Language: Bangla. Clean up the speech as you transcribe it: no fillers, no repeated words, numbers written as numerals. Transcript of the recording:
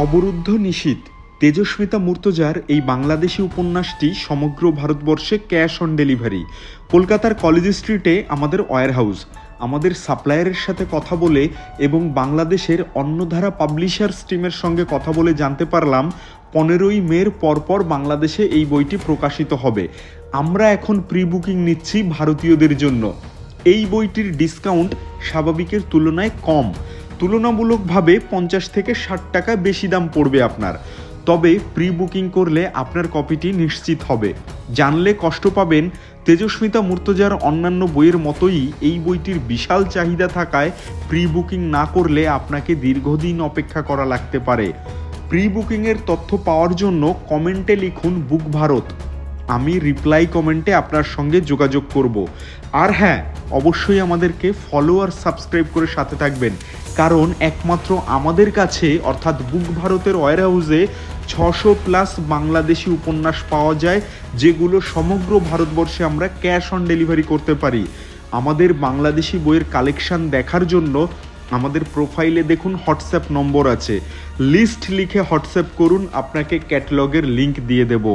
অবরুদ্ধ নিশীথ তেজস্মিতা মুর্তজার এই বাংলাদেশি উপন্যাসটি সমগ্র ভারতবর্ষে ক্যাশ অন ডেলিভারি। কলকাতার কলেজ স্ট্রিটে আমাদের ওয়্যারহাউস। আমাদের সাপ্লায়ারের সাথে কথা বলে এবং বাংলাদেশের অন্যধারা পাবলিশার্স টিমের সঙ্গে কথা বলে জানতে পারলাম 15ই মের পরপর বাংলাদেশে এই বইটি প্রকাশিত হবে। আমরা এখন প্রি বুকিং নিচ্ছি ভারতীয়দের জন্য। এই বইটির ডিসকাউন্ট স্বাভাবিকের তুলনায় কম, তুলনামূলকভাবে 50 থেকে 60 টাকা বেশি দাম পড়বে আপনার। তবে প্রি বুকিং করলে আপনার কপিটি নিশ্চিত হবে। জানলে কষ্ট পাবেন, তেজস্মিতা মুর্তজার অন্যান্য বইয়ের মতোই এই বইটির বিশাল চাহিদা থাকায় প্রি বুকিং না করলে আপনাকে দীর্ঘদিন অপেক্ষা করা লাগতে পারে। প্রি বুকিংয়ের তথ্য পাওয়ার জন্য কমেন্টে লিখুন বুক ভারত। আমি রিপ্লাই কমেন্টে আপনার সঙ্গে যোগাযোগ করব। আর হ্যাঁ, অবশ্যই আমাদেরকে ফলো আর সাবস্ক্রাইব করে সাথে থাকবেন, কারণ একমাত্র আমাদের কাছে অর্থাৎ বুক ভারতের ওয়্যারহাউসে 600+ বাংলাদেশি উপন্যাস পাওয়া যায়, যেগুলো সমগ্র ভারতবর্ষে আমরা ক্যাশ অন ডেলিভারি করতে পারি। আমাদের বাংলাদেশি বইয়ের কালেকশন দেখার জন্য আমাদের প্রোফাইলে দেখুন হোয়াটসঅ্যাপ নম্বর আছে, লিস্ট লিখে হোয়াটসঅ্যাপ করুন, আপনাকে ক্যাটালগের লিংক দিয়ে দেব।